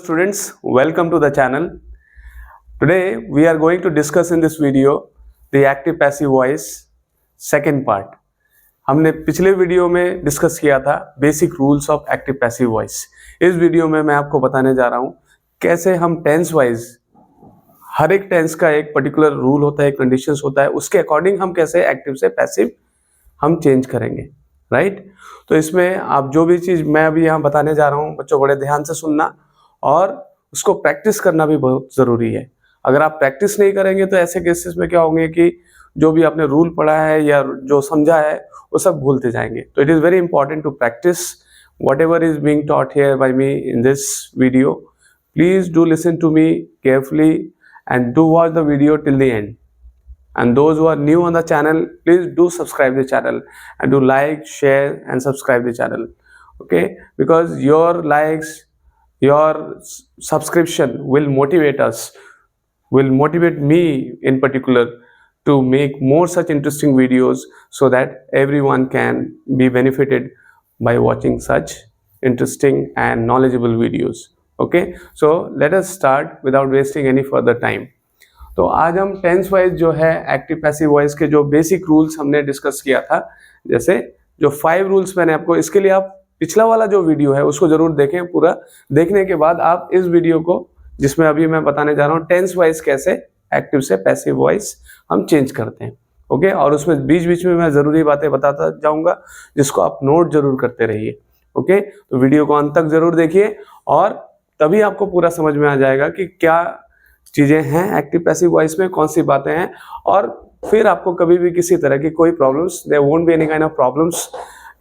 students, welcome to the channel. Today we are going to discuss in this video the active passive voice second part. हमने पिछले video में discuss किया था basic rules of active passive voice. इस video में मैं आपको बताने जा रहा हूं कैसे हम टेंस वाइज हर एक टेंस का एक पर्टिकुलर रूल होता है, कंडीशंस होता है, उसके अकॉर्डिंग हम कैसे एक्टिव से पैसिव हम चेंज करेंगे, राइट। तो इसमें आप जो भी चीज़ मैं अभी यहाँ बताने जा रहा हूँ बच्चों बड़े ध्यान से सुनना और उसको प्रैक्टिस करना भी बहुत ज़रूरी है। अगर आप प्रैक्टिस नहीं करेंगे तो ऐसे केसेस में क्या होंगे कि जो भी आपने रूल पढ़ा है या जो समझा है वो सब भूलते जाएंगे। तो it is very important to practice whatever is being taught here by me in this video. Please do listen to me carefully and do watch the video till the end. And those who are new on the channel, please do subscribe the channel and do like, share and subscribe the channel. Okay, because your likes, your subscription will motivate us, will motivate me in particular to make more such interesting videos so that everyone can be benefited by watching such interesting and knowledgeable videos. Okay, so let us start without wasting any further time. तो आज हम tense wise जो है active passive voice के जो basic rules हमने discuss किया था, जैसे जो 5 रूल्स मैंने आपको, इसके लिए आप पिछला वाला जो वीडियो है उसको जरूर देखें। पूरा देखने के बाद आप इस वीडियो को, जिसमें अभी मैं बताने जा रहा हूँ टेंस वाइज कैसे एक्टिव से पैसिव वॉइस हम चेंज करते हैं, ओके। और उसमें बीच बीच में मैं ज़रूरी बातें बताता जाऊँगा जिसको आप नोट जरूर करते रहिए, ओके। तो वीडियो को अंत तक जरूर देखिए और तभी आपको पूरा समझ में आ जाएगा कि क्या चीज़ें हैं एक्टिव पैसिव वॉइस में, कौन सी बातें हैं, और फिर आपको कभी भी किसी तरह की कोई problems, there won't be any kind of problems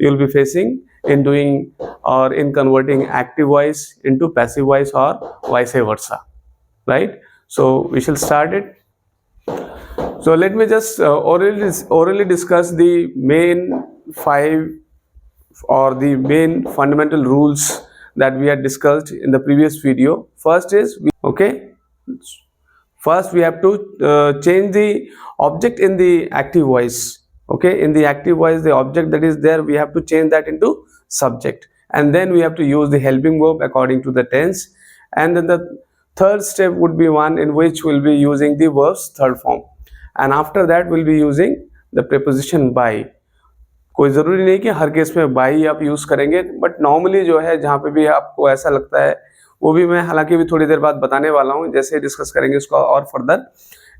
you will be facing in doing और in converting active voice into passive voice और vice versa, right. So we shall start it. So let me just orally discuss the main 5 or the main fundamental rules that we had discussed in the previous video. First is first we have to change the object in the active voice, okay. In the active voice, the object that is there, we have to change that into subject, and then we have to use the helping verb according to the tense. And then the third step would be one in which we'll be using the verb's third form, and after that we'll be using the preposition by. कोई ज़रूरी नहीं कि हर case में by आप use करेंगे, but normally जो है जहाँ पे भी आपको ऐसा लगता है वो भी मैं हालांकि भी थोड़ी देर बाद बताने वाला हूँ, जैसे डिस्कस करेंगे इसको और फर्दर।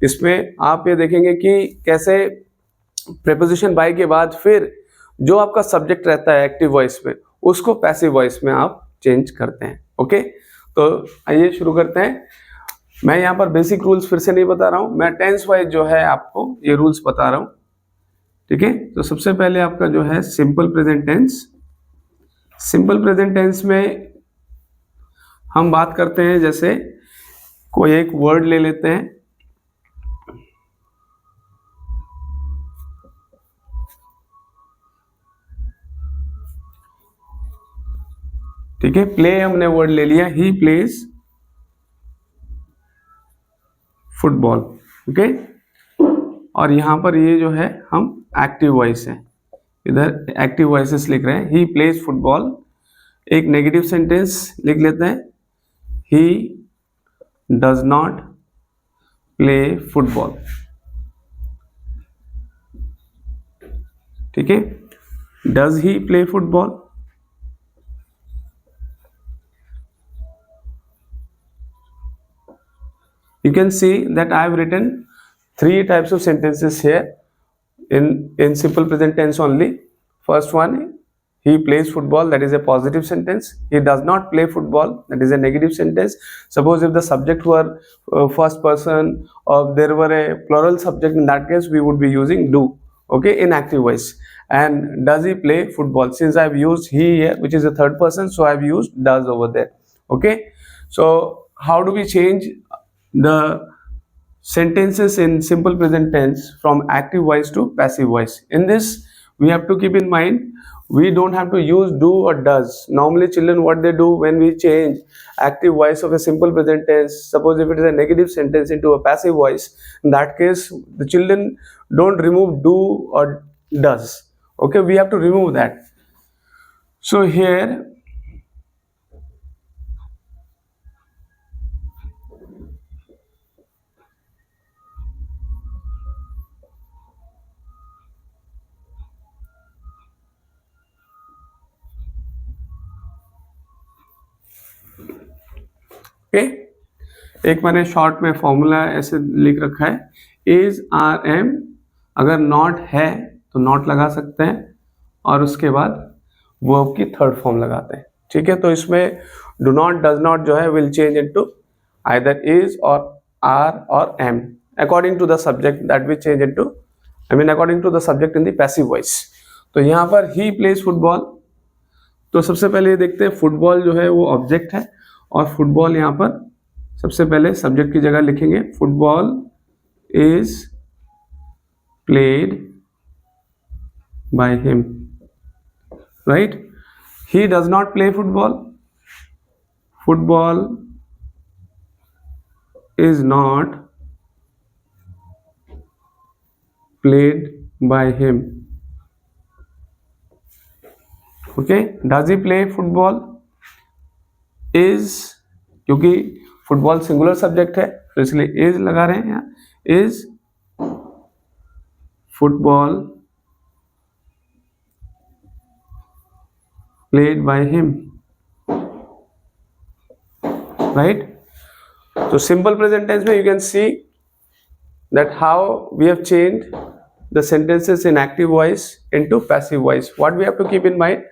इसमें आप ये देखेंगे कि कैसे प्रेपोजिशन बाई के बाद फिर जो आपका सब्जेक्ट रहता है एक्टिव वॉइस में उसको पैसिव वॉइस में आप चेंज करते हैं, ओके। तो आइए शुरू करते हैं। मैं यहाँ पर बेसिक रूल्स फिर से नहीं बता रहा हूँ, मैं टेंस वाइज जो है आपको ये रूल्स बता रहा हूँ, ठीक है। तो सबसे पहले आपका जो है simple present tense. Simple present tense में हम बात करते हैं, जैसे कोई एक वर्ड ले लेते हैं, ठीक है। प्ले हमने वर्ड ले लिया, ही प्लेज फुटबॉल, ओके। और यहां पर ये जो है हम एक्टिव वॉइस है, इधर एक्टिव वॉइसेस लिख रहे हैं, ही प्लेज फुटबॉल। एक नेगेटिव सेंटेंस लिख लेते हैं, he does not play football, ठीक है। Does he play football? You can see that I have written 3 types of sentences here in simple present tense only. First one, he plays football, that is a positive sentence. He does not play football, that is a negative sentence. Suppose if the subject were first person or there were a plural subject, in that case we would be using do, okay, in active voice. And does he play football? Since I have used he here, which is a third person, so I have used does over there, okay. So how do we change the sentences in simple present tense from active voice to passive voice? In this we have to keep in mind we don't have to use do or does. Normally children, what they do when we change active voice of a simple present tense, suppose if it is a negative sentence into a passive voice, in that case the children don't remove do or does, okay. We have to remove that. So here okay, एक मैंने short में formula ऐसे लिख रखा है, is are M, अगर not है तो नॉट लगा सकते हैं और उसके बाद वर्ब की थर्ड फॉर्म लगाते हैं, ठीक है। तो इसमें डू नॉट, डज नॉट जो है will change into either is और आर और am according to the subject that will change into, I mean according to the subject in the passive voice. तो यहाँ पर ही प्लेज फुटबॉल, तो सबसे पहले ये देखते हैं फुटबॉल जो है वो ऑब्जेक्ट है और फुटबॉल यहाँ पर सबसे पहले सब्जेक्ट की जगह लिखेंगे, football is played by him, right. He does not play football, football is not played by him. Okay, does he play football? is, क्योंकि फुटबॉल सिंगुलर सब्जेक्ट है तो इसलिए is लगा रहे हैं यहाँ, is football played by him, right? So simple present tense में you can see that how we have changed the sentences in active voice into passive voice. What we have to keep in mind,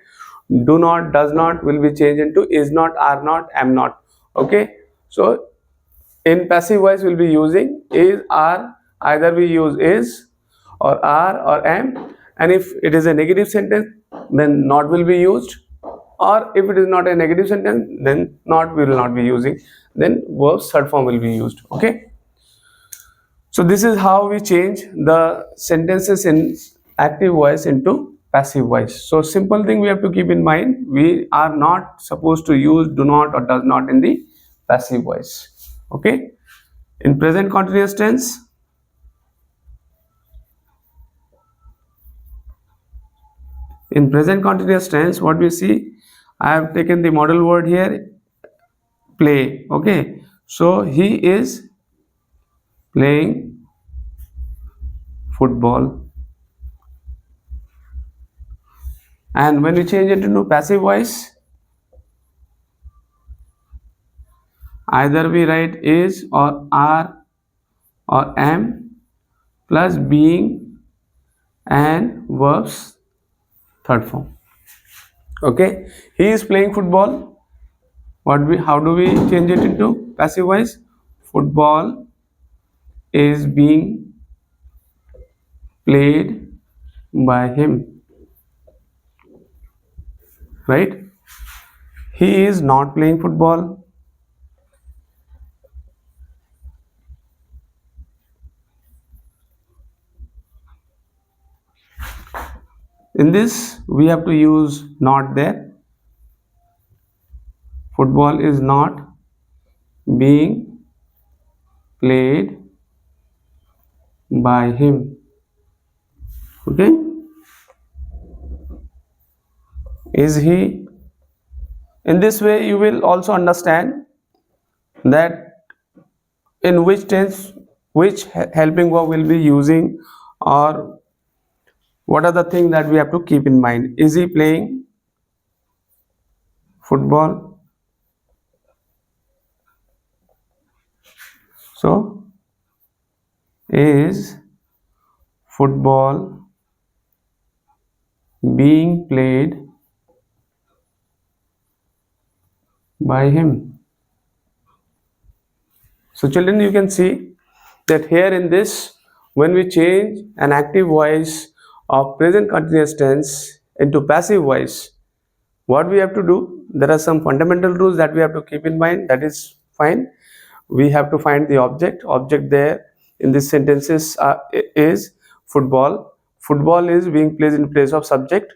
do not, does not will be changed into is not, are not, am not. Okay, so in passive voice we'll be using is, are, either we use is or are or am, and if it is a negative sentence then not will be used, or if it is not a negative sentence then not, we will not be using, then verb's third form will be used. Okay, so this is how we change the sentences in active voice into passive voice. So simple thing we have to keep in mind, we are not supposed to use do not or does not in the passive voice. Okay, in present continuous tense, in present continuous tense what we see, I have taken the model word here, play. Okay, so he is playing football, and when we change it into passive voice, either we write is or are or am plus being and verbs third form. Okay, he is playing football, how do we change it into passive voice, football is being played by him, right. He is not playing football, in this we have to use not there, football is not being played by him. Okay, is he, in this way you will also understand that in which tense which helping verb will be using, or what are the things that we have to keep in mind. Is he playing football? So is football being played by him? So children, you can see that here in this, when we change an active voice of present continuous tense into passive voice, what we have to do, there are some fundamental rules that we have to keep in mind. That is fine, we have to find the object there in this sentences is football, football is being placed in place of subject.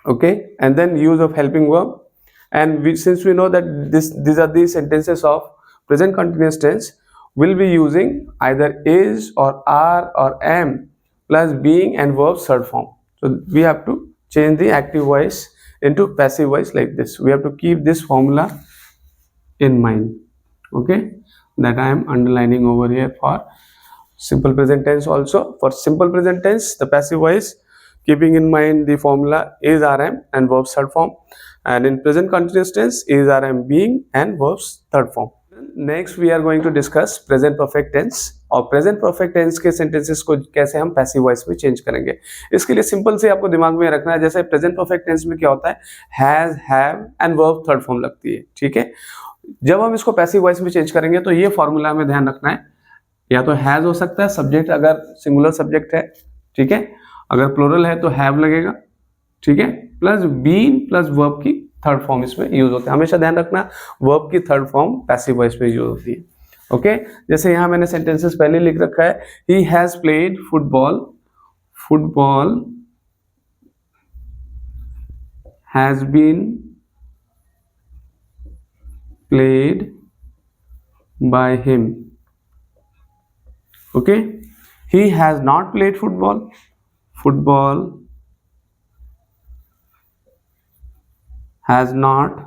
Okay, and then use of helping verb, and since we know that these are the sentences of present continuous tense, will be using either is or are or am plus being and verbs third form. So we have to change the active voice into passive voice like this. We have to keep this formula in mind. Okay, that I am underlining over here for simple present tense also. For simple present tense, the passive voice, keeping in mind the formula is, are, am and verbs third form, and in present continuous tense is, are, am, being and verbs third form. Next we are going to discuss present perfect tense, और present perfect tense के sentences को कैसे हम passive voice में change करेंगे। इसके लिए simple से आपको दिमाग में रखना है, जैसे प्रेजेंट परफेक्ट टेंस में क्या होता है, has, have and verb third form लगती है, ठीक है। जब हम इसको पैसिव वॉइस में चेंज करेंगे तो ये फॉर्मूला में ध्यान रखना है, या तो हैज हो सकता है सब्जेक्ट अगर सिंगुलर सब्जेक्ट है, ठीक है, अगर प्लूरल है तो हैव लगेगा, ठीक है, प्लस बीन प्लस वर्ब की थर्ड फॉर्म इसमें यूज होते हैं। हमेशा ध्यान रखना वर्ब की थर्ड फॉर्म पैसिव वॉइस में यूज होती है, ओके। जैसे यहाँ मैंने सेंटेंसेस पहले लिख रखा है, he has played football, football has been played by him, okay. He has not played football, football has not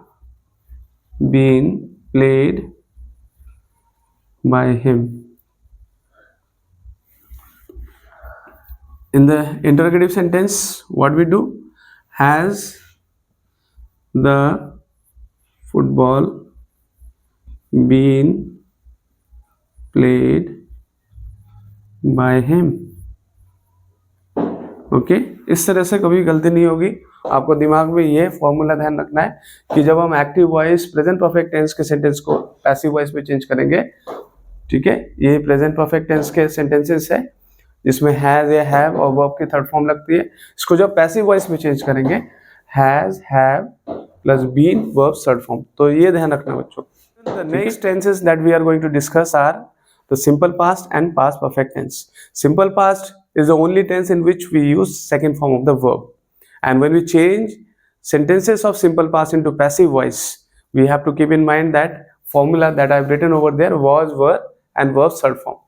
been played by him. In the interrogative sentence, what we do, has the football been played by him, okay. इस तरह से कभी गलती नहीं होगी। आपको दिमाग में ये फॉर्मूला ध्यान रखना है कि जब हम active voice present perfect tense के सेंटेंस को पैसिव वॉइस में चेंज करेंगे, ठीक है, ये प्रेजेंट परफेक्ट टेंस के सेंटेंसेस है जिसमें हैज या हैव और वर्ब की थर्ड फॉर्म लगती है। इसको जब पैसिव वॉइस में चेंज करेंगे, has, have plus been verb third form. तो ये ध्यान रखना बच्चों। The next tenses that we are going to discuss are the simple past and past perfect tense. Simple past is the only tense in which we use second form of the verb, and when we change sentences of simple past into passive voice, we have to keep in mind that formula that I have written over there, was, were and verb third form,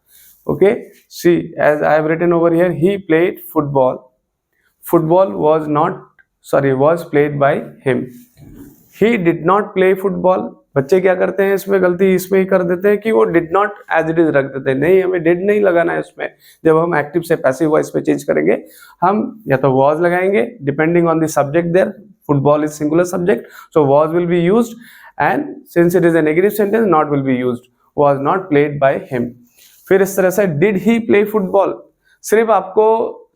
okay. See, as I have written over here, he played football, football was played by him. He did not play football. बच्चे क्या करते हैं इसमें, गलती इसमें ही कर देते हैं कि वो did not as it is रख देते हैं। नहीं, हमें डिड नहीं लगाना है इसमें। जब हम एक्टिव से पैसिव वॉइस पे चेंज करेंगे, हम या तो वॉज लगाएंगे depending on the subject there. Football is singular subject, so was will be used, and since it is a negative sentence, not will be used, was not played by him. फिर इस तरह से did he play football, सिर्फ आपको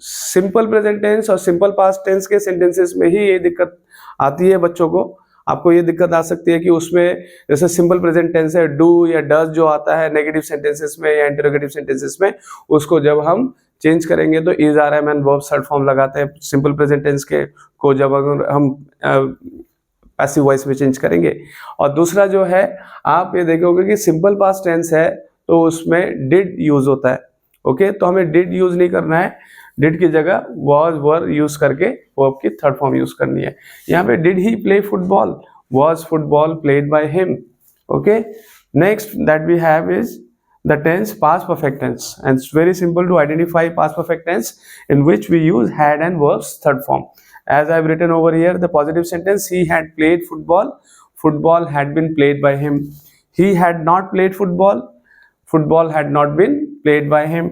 simple present tense और simple past tense के sentences में ही ये दिक्कत आती है बच्चों को। आपको ये दिक्कत आ सकती है कि उसमें जैसे सिंपल प्रेजेंट टेंस है, डू या डज जो आता है नेगेटिव सेंटेंसेस में या इंटरोगेटिव सेंटेंसेस में, उसको जब हम चेंज करेंगे तो is, are, am and verb third form लगाते हैं सिंपल प्रेजेंट टेंस के को जब अगर हम पैसिव वॉइस में चेंज करेंगे। और दूसरा जो है, आप ये देखोगे कि सिंपल पास्ट टेंस है तो उसमें डिड यूज होता है, ओके। तो हमें डिड यूज नहीं करना है, डिड की जगह वॉज, वर यूज करके वर्ब की थर्ड फॉर्म यूज करनी है। यहाँ पे did he play football, was football played by him, okay. Next that we have is the tense past perfect tense, and it's very simple to identify past perfect tense in which we use had and verbs third form. As I have written over here, the positive sentence, he had played football, football had been played by him. He had not played football, football had not been played by him.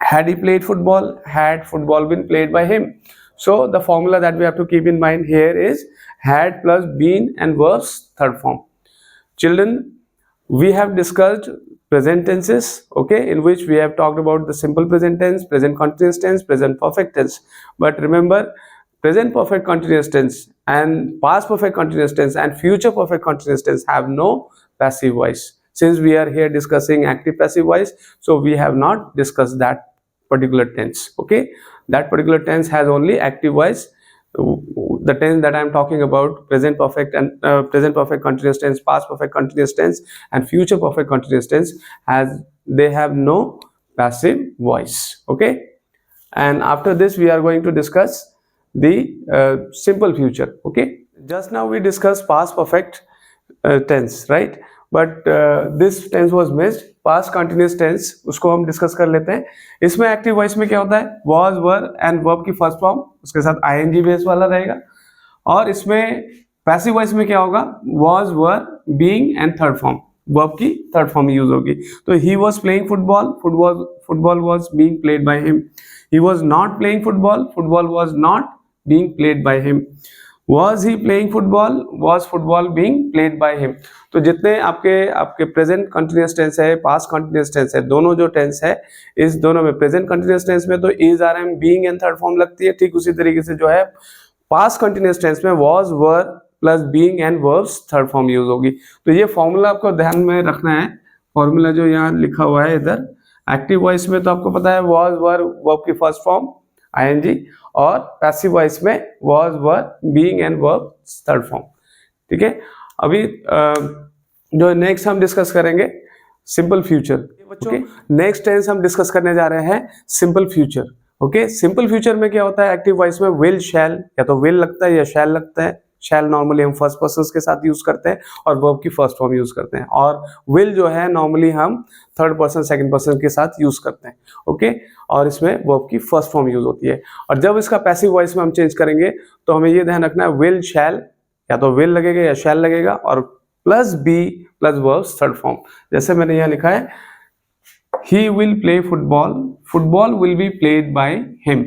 Had he played football, had football been played by him. So the formula that we have to keep in mind here is had plus been and verbs third form. Children, we have discussed present tenses, okay, in which we have talked about the simple present tense, present continuous tense, present perfect tense. But remember, present perfect continuous tense and past perfect continuous tense and future perfect continuous tense have no passive voice. Since we are here discussing active passive voice, so we have not discussed that particular tense, okay. That particular tense has only active voice. The tense that I am talking about, present perfect and present perfect continuous tense, past perfect continuous tense and future perfect continuous tense, they have no passive voice, okay. And after this we are going to discuss the simple future, okay. Just now we discussed past perfect tense, right? But this tense was missed. Past continuous tense, उसको हम discuss कर लेते हैं। इसमें active voice में क्या होता है, was, were एंड verb की फर्स्ट फॉर्म उसके साथ ing बेस वाला रहेगा। और इसमें पैसिव वॉइस में क्या होगा, was, were, being and third form, verb की थर्ड फॉर्म यूज होगी। तो he was playing football, football was being played by him. He was not playing football, football was not being played by him. Was he playing football? Was football being played by him? तो जितने आपके present continuous tense है, past continuous tense है, दोनों जो tense है, इस दोनों में प्रेजेंट कंटिन्यूअस टेंस में तो is, are, am, being and third form लगती है। ठीक उसी तरीके से जो है पास्ट कंटिन्यूअस टेंस में was, were plus being and verbs third form use होगी। तो ये फॉर्मूला आपको ध्यान में रखना है। फॉर्मूला जो यहाँ लिखा हुआ है इधर एक्टिव वॉइस में, तो आपको पता है was, were वर्ब की फर्स्ट फॉर्म ing, और पैसिव वॉइस में was, were, being and verb third form. ठीक है, अभी जो नेक्स्ट हम डिस्कस करेंगे सिंपल फ्यूचर। बच्चों नेक्स्ट टेंस हम डिस्कस करने जा रहे हैं simple future. Okay, simple future में क्या होता है, एक्टिव वॉइस में विल, शैल, या तो विल लगता है या शैल लगता है। शैल नॉर्मली हम फर्स्ट पर्सन के साथ यूज करते हैं और वर्ब की फर्स्ट फॉर्म यूज करते हैं, और विल जो है नॉर्मली हम थर्ड पर्सन सेकंड पर्सन के साथ यूज करते हैं। ओके, और इसमें वर्ब की फर्स्ट फॉर्म यूज होती है। और जब इसका पैसिव वॉइस में हम चेंज करेंगे तो हमें ये ध्यान रखना है विल, शैल, या तो विल लगेगा या शैल लगेगा, और plus be plus verbs third form. जैसे मैंने यहाँ लिखा है he will play football, football will be played by him.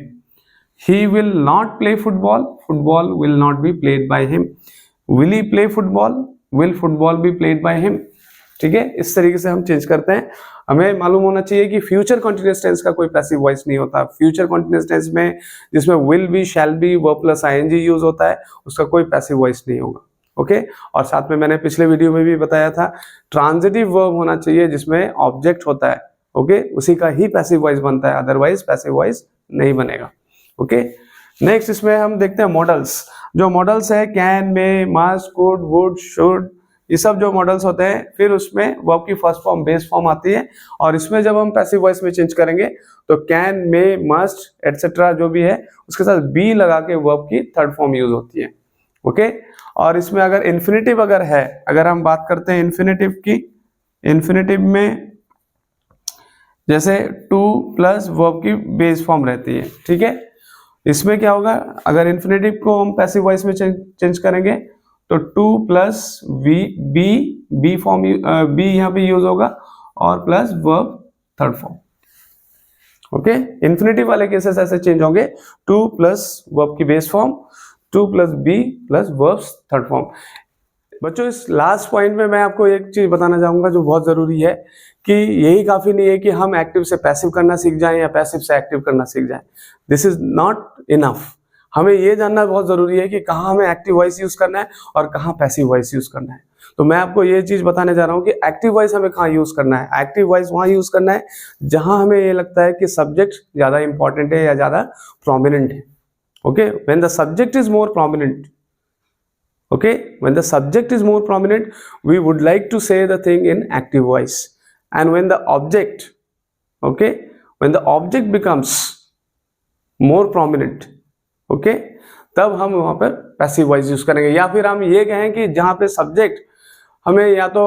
He will not play football, football will not be played by him. Will he play football, will football be played by him. ठीक है, इस तरीके से हम change करते हैं। हमें मालूम होना चाहिए कि फ्यूचर कॉन्टिन्यूअस टेंस का कोई पैसिव वॉइस नहीं होता। फ्यूचर कॉन्टिन्यूअस टेंस में जिसमें will be, shall be, verb plus ING use होता है, उसका कोई पैसिव वॉइस नहीं होगा। ओके, और साथ में मैंने पिछले वीडियो में भी बताया था ट्रांजिटिव वर्ब होना चाहिए जिसमें ऑब्जेक्ट होता है। ओके, उसी का ही पैसिव वॉइस बनता है, अदरवाइज पैसिव वॉइस नहीं बनेगा। ओके, नेक्स्ट इसमें हम देखते हैं मॉडल्स। जो मॉडल्स है can, may, must, could, would, should, ये सब जो मॉडल्स होते हैं, फिर उसमें वर्ब की फर्स्ट फॉर्म बेस फॉर्म आती है, और इसमें जब हम पैसिव वॉइस में चेंज करेंगे तो कैन, मे, मस्ट एटसेट्रा जो भी है उसके साथ बी लगा के वर्ब की थर्ड फॉर्म यूज होती है। ओके, और इसमें अगर इन्फिनेटिव अगर है, अगर हम बात करते हैं इन्फिनेटिव की, इन्फिनेटिव में जैसे टू प्लस वर्ब की बेस फॉर्म रहती है। ठीक है, इसमें क्या होगा, अगर इन्फिनेटिव को हम पैसिव वॉइस में चेंज करेंगे तो to plus be form, be यहाँ पे यूज होगा, और प्लस verb third form. Okay, infinitive वाले केसेस ऐसे चेंज होंगे, टू प्लस वर्ब की base form, to plus be plus verb third form. बच्चों इस लास्ट पॉइंट में मैं आपको एक चीज बताना चाहूंगा जो बहुत जरूरी है, कि यही काफी नहीं है कि हम एक्टिव से पैसिव करना सीख जाएं या पैसिव से एक्टिव करना सीख जाएं। This is not enough. हमें ये जानना बहुत जरूरी है कि कहाँ हमें एक्टिव वॉइस यूज करना है और कहाँ पैसिव वॉइस यूज करना है। तो मैं आपको ये चीज बताने जा रहा हूँ कि एक्टिव वॉइस हमें कहाँ यूज करना है। एक्टिव वॉइस वहाँ यूज करना है जहां हमें ये लगता है कि सब्जेक्ट ज्यादा इंपॉर्टेंट है या ज्यादा प्रोमिनेंट है। Okay, when the subject is more prominent, okay, when the subject is more prominent we would like to say the thing in active voice, and when the object, okay, when the object becomes more prominent, okay, तब हम वहां पर passive voice use करेंगे। या फिर हम ये कहें कि जहां पे सब्जेक्ट हमें या तो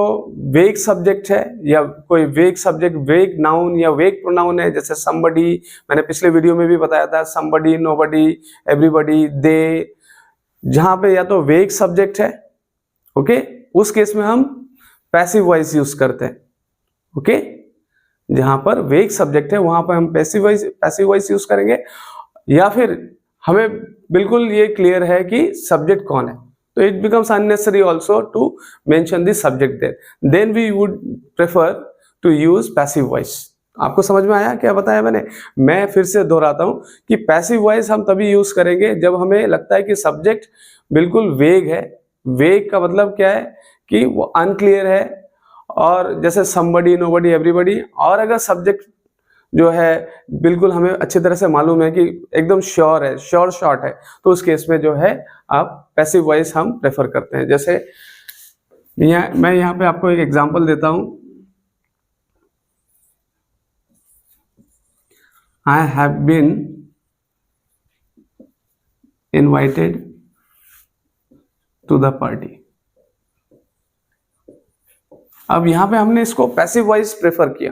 वेग सब्जेक्ट है, या कोई वेग सब्जेक्ट, वेग नाउन या वेग प्रोनाउन है, जैसे somebody, मैंने पिछले वीडियो में भी बताया था, somebody, nobody, everybody, they, जहां पे या तो वेग सब्जेक्ट है, ओके, उस केस में हम पैसिव वॉइस यूज करते हैं। ओके, जहां पर वेग सब्जेक्ट है वहां पर हम पैसिव वॉइस यूज करेंगे। या फिर हमें बिल्कुल ये क्लियर है कि सब्जेक्ट कौन है, तो it becomes unnecessary also to mention the subject there, then we would prefer to use passive voice. आपको समझ में आया क्या बताया मैंने? मैं फिर से दोहराता हूं कि पैसिव वॉइस हम तभी यूज करेंगे जब हमें लगता है कि सब्जेक्ट बिल्कुल वेग है। वेग का मतलब क्या है कि वो अनक्लियर है, और जैसे somebody, nobody, everybody, और अगर सब्जेक्ट जो है बिल्कुल हमें अच्छी तरह से मालूम है कि एकदम श्योर है, श्योर शॉर्ट है, तो उस केस में जो है आप पैसिव वॉइस हम प्रेफर करते हैं। जैसे मैं यहाँ पे आपको एक एग्जांपल देता हूं, I have been invited to the party. अब यहां पे हमने इसको पैसिव वॉइस प्रेफर किया।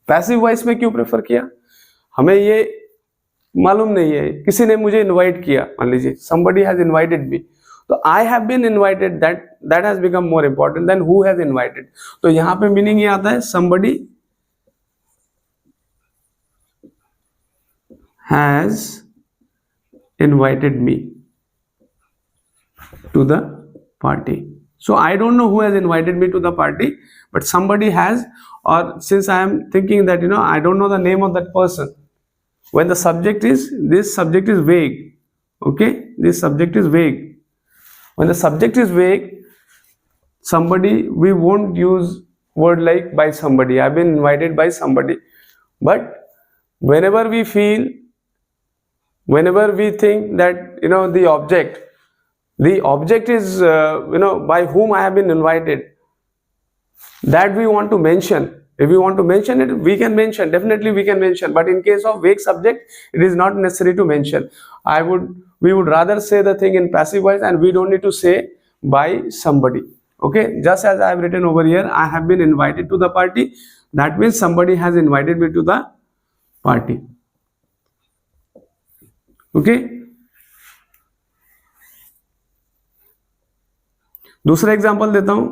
पैसिव वॉइस में क्यों प्रेफर किया? हमें ये मालूम नहीं है, किसी ने मुझे इनवाइट किया, मान लीजिए somebody has invited me, तो I have been invited, that has become more important than who has invited। तो यहां पे मीनिंग ये आता है somebody has invited me, to the party. So I don't know who has invited me to the party, but somebody has, or since I am thinking that I don't know the name of that person. When the subject is, this subject is vague, okay, this subject is vague. When the subject is vague, somebody, we won't use word like by somebody, I've been invited by somebody. But whenever we think that the object is by whom I have been invited, that we want to mention. If we want to mention it, we can mention, definitely we can mention. But in case of vague subject, it is not necessary to mention. We would rather say the thing in passive voice, and we don't need to say by somebody. Okay, just as I have written over here, I have been invited to the party. That means somebody has invited me to the party. Okay, दूसरा example देता हूं.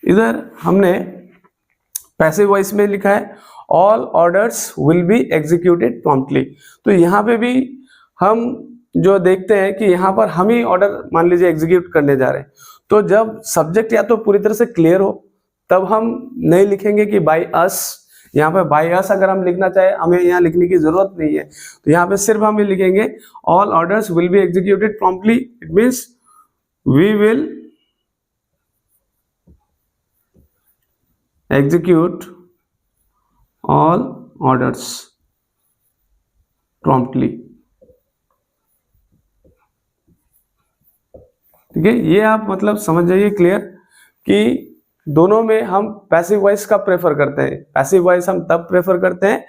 इधर हमने passive voice में लिखा है all orders will be executed promptly. तो यहाँ पे भी हम जो देखते हैं कि यहाँ पर हम ही ऑर्डर मान लीजिए एग्जीक्यूट करने जा रहे हैं. तो जब सब्जेक्ट या तो पूरी तरह से क्लियर हो तब हम नहीं लिखेंगे कि बाय अस. यहाँ पे बाय अस अगर हम लिखना चाहे, हमें यहाँ लिखने की जरूरत नहीं है. तो यहाँ पे सिर्फ हम लिखेंगे all orders will be executed promptly. It means we will execute all orders promptly. ठीक है, ये आप मतलब समझ जाइए क्लियर कि दोनों में हम पैसिव वॉइस का प्रेफर करते हैं. पैसिव वॉइस हम तब प्रेफर करते हैं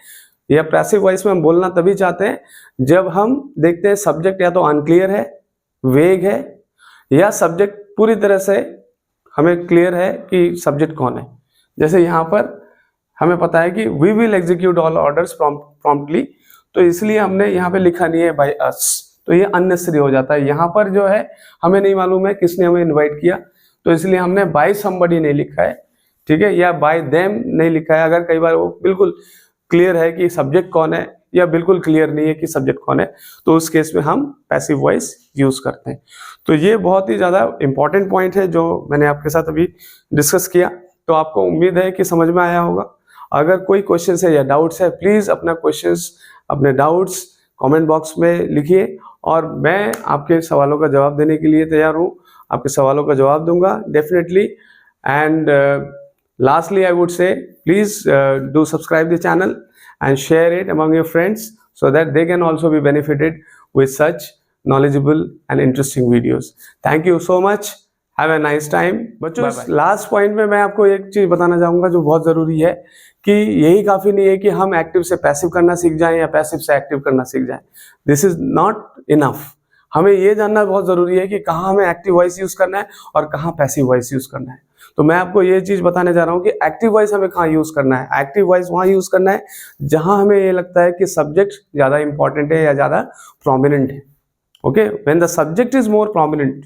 या पैसिव वॉइस में हम बोलना तभी चाहते हैं जब हम देखते हैं सब्जेक्ट या तो अनक्लियर है, वेग है, या सब्जेक्ट पूरी तरह से हमें क्लियर है कि सब्जेक्ट कौन है. जैसे यहाँ पर हमें पता है कि we will execute all orders promptly, तो इसलिए हमने यहाँ पे लिखा नहीं है बाय अस. तो ये अननेसेसरी हो जाता है. यहाँ पर जो है हमें नहीं मालूम है किसने हमें इनवाइट किया, तो इसलिए हमने बाय समबडी नहीं लिखा है. ठीक है, या बाय देम नहीं लिखा है. अगर कई बार वो बिल्कुल क्लियर है कि सब्जेक्ट कौन है या बिल्कुल क्लियर नहीं है कि सब्जेक्ट कौन है, तो उस केस में हम पैसिव वॉइस यूज करते हैं. तो ये बहुत ही ज्यादा इंपॉर्टेंट पॉइंट है जो मैंने आपके साथ अभी डिस्कस किया. तो आपको उम्मीद है कि समझ में आया होगा. अगर कोई क्वेश्चन है या डाउट्स है, प्लीज अपना क्वेश्चंस, अपने डाउट्स कमेंट बॉक्स में लिखिए और मैं आपके सवालों का जवाब देने के लिए तैयार हूँ. आपके सवालों का जवाब दूंगा definitely. And lastly I would say please do subscribe the channel and share it among your friends so that they can also be benefited with such knowledgeable and interesting videos. Thank you so much. Have a nice time. बच्चों, last point में मैं आपको एक चीज बताना चाहूंगा जो बहुत जरूरी है कि यही काफी नहीं है कि हम एक्टिव से पैसिव करना सीख जाएं या पैसिव से एक्टिव करना सीख जाएं. This is not enough. हमें ये जानना बहुत जरूरी है कि कहाँ हमें एक्टिव वॉइस यूज करना है और कहाँ पैसिव वॉइस यूज करना है. तो मैं आपको ये चीज बताने जा रहा हूँ कि एक्टिव वॉइस हमें कहाँ यूज करना है. एक्टिव वॉइस वहाँ यूज करना है जहां हमें ये लगता है कि सब्जेक्ट ज्यादा इंपॉर्टेंट है या ज्यादा प्रोमिनेंट है. Okay, when the subject is more prominent,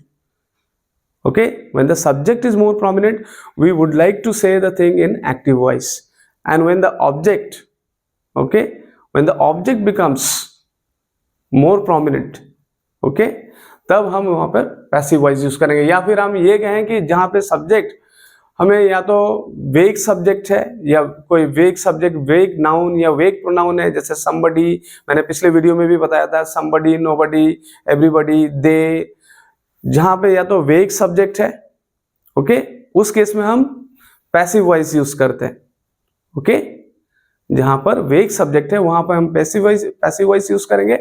okay, when the subject is more prominent, we would like to say the thing in active voice. And when the object, okay, when the object becomes more prominent, okay, तब हम वहां पर passive voice use करेंगे. या फिर हम ये कहें कि जहां पे सब्जेक्ट हमें या तो वेग सब्जेक्ट है या कोई वेग सब्जेक्ट, वेग नाउन या वेग प्रोनाउन है, जैसे somebody, मैंने पिछले वीडियो में भी बताया था, somebody, nobody, everybody, they, जहां पे या तो वेग सब्जेक्ट है, ओके, उस केस में हम पैसिव वॉइस यूज करते हैं. ओके, जहां पर वेग सब्जेक्ट है वहां पर हम पैसिव वॉइस यूज करेंगे.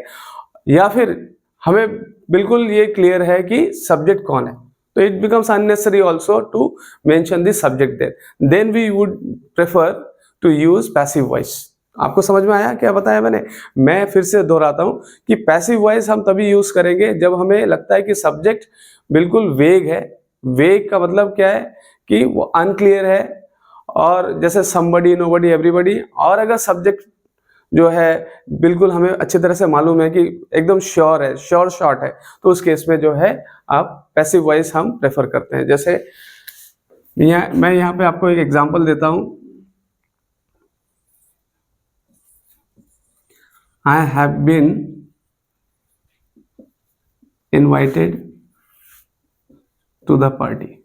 या फिर हमें बिल्कुल ये क्लियर है कि सब्जेक्ट कौन है, तो it becomes unnecessary also to mention the subject there, then we would prefer to use passive voice. आपको समझ में आया क्या बताया मैंने? मैं फिर से दोहराता हूं कि पैसिव वॉइस हम तभी यूज करेंगे जब हमें लगता है कि सब्जेक्ट बिल्कुल वेग है. वेग का मतलब क्या है कि वो अनक्लियर है, और जैसे somebody, nobody, everybody. और अगर सब्जेक्ट जो है बिल्कुल हमें अच्छी तरह से मालूम है कि एकदम श्योर है, श्योर शॉट है, तो उस केस में जो है आप पैसिव वॉइस हम प्रेफर करते हैं। जैसे मैं यहाँ पे आपको एक एग्जांपल देता हूँ। I have been invited to the party.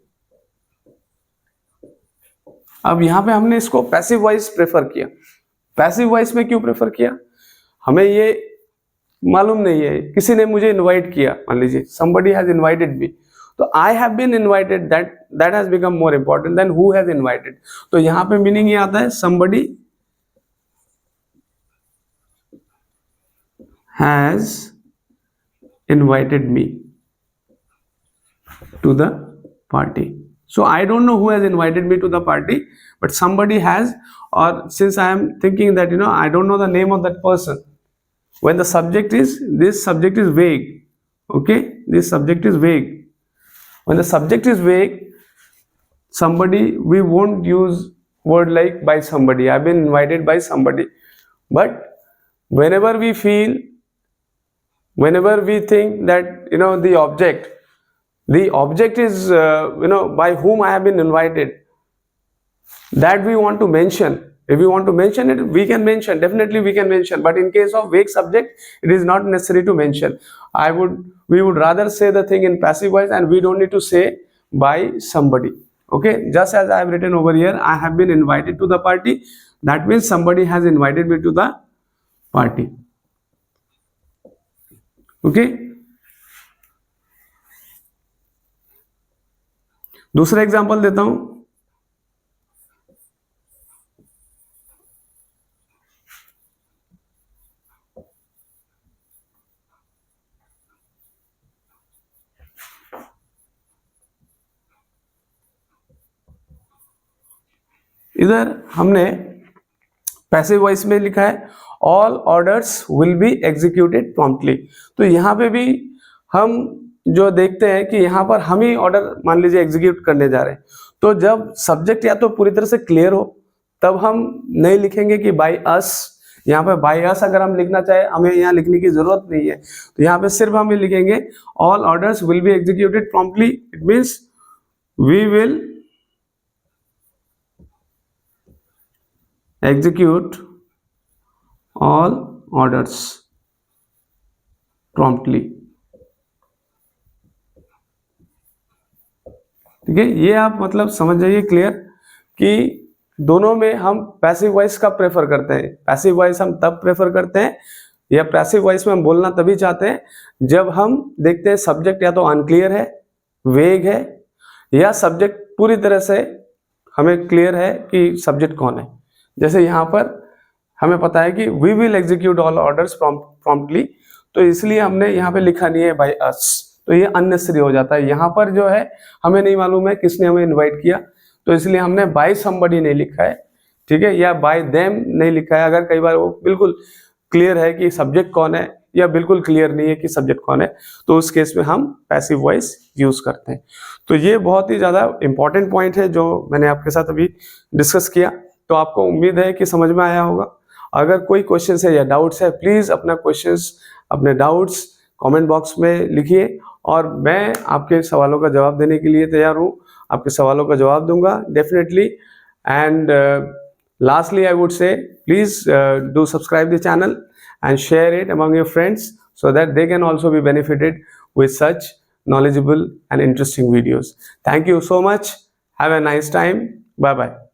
अब यहां पे हमने इसको पैसिव वॉइस प्रेफर किया। पैसिव वॉइस में क्यों प्रेफर किया? हमें ये मालूम नहीं है, किसी ने मुझे इनवाइट किया, मान लीजिए somebody has invited me, तो I have been invited, that has become more important than who has invited। तो यहां पे मीनिंग ये आता है somebody has invited me to the party। So I don't know who has invited me to the party, but somebody has, or since I am thinking that I don't know the name of that person, when the subject is, this subject is vague, okay, this subject is vague. When the subject is vague, somebody, we won't use word like by somebody, I've been invited by somebody. But whenever we feel, whenever we think that the object is by whom I have been invited, that we want to mention. If we want to mention it, we can mention, definitely we can mention, but in case of vague subject, it is not necessary to mention. We would rather say the thing in passive voice, and we don't need to say by somebody. Okay, just as I have written over here, I have been invited to the party, that means somebody has invited me to the party. Okay, दूसरा example देता हूं। इधर हमने passive voice में लिखा है all orders will be executed promptly. तो यहाँ पे भी हम जो देखते हैं कि यहाँ पर हम ही ऑर्डर मान लीजिए एग्जीक्यूट करने जा रहे हैं, तो जब सब्जेक्ट या तो पूरी तरह से क्लियर हो तब हम नहीं लिखेंगे कि बाय अस। यहाँ पे बाय अस अगर हम लिखना चाहे, हमें यहाँ लिखने की जरूरत नहीं है, तो यहाँ पे सिर्फ हम लिखेंगे all orders will be executed promptly. It means we will execute all orders promptly। ठीक है, ये आप मतलब समझ जाइए क्लियर कि दोनों में हम पैसिव वॉइस का प्रेफर करते हैं। पैसिव वॉइस हम तब प्रेफर करते हैं, या पैसिव वॉइस में हम बोलना तभी चाहते हैं जब हम देखते हैं सब्जेक्ट या तो अनक्लियर है, वेग है, या सब्जेक्ट पूरी तरह से हमें क्लियर है कि सब्जेक्ट कौन है। जैसे यहाँ पर हमें पता है कि we will execute all orders promptly, तो इसलिए हमने यहाँ पे लिखा नहीं है बाय अस, तो ये अननेसेसरी हो जाता है। यहाँ पर जो है हमें नहीं मालूम है किसने हमें इनवाइट किया, तो इसलिए हमने बाय समबडी नहीं लिखा है, ठीक है, या बाय देम नहीं लिखा है। अगर कई बार वो बिल्कुल क्लियर है कि सब्जेक्ट कौन है, या बिल्कुल क्लियर नहीं है कि सब्जेक्ट कौन है, तो उस केस में हम पैसिव वॉइस यूज करते हैं। तो ये बहुत ही ज्यादा इंपॉर्टेंट पॉइंट है जो मैंने आपके साथ अभी डिस्कस किया। तो आपको उम्मीद है कि समझ में आया होगा। अगर कोई क्वेश्चन है या डाउट्स है, प्लीज अपना क्वेश्चंस, अपने डाउट्स कमेंट बॉक्स में लिखिए, और मैं आपके सवालों का जवाब देने के लिए तैयार हूँ। आपके सवालों का जवाब दूंगा definitely. And lastly I would say please do subscribe the channel and share it among your friends so that they can also be benefited with such knowledgeable and interesting videos. Thank you so much. Have a nice time. Bye bye.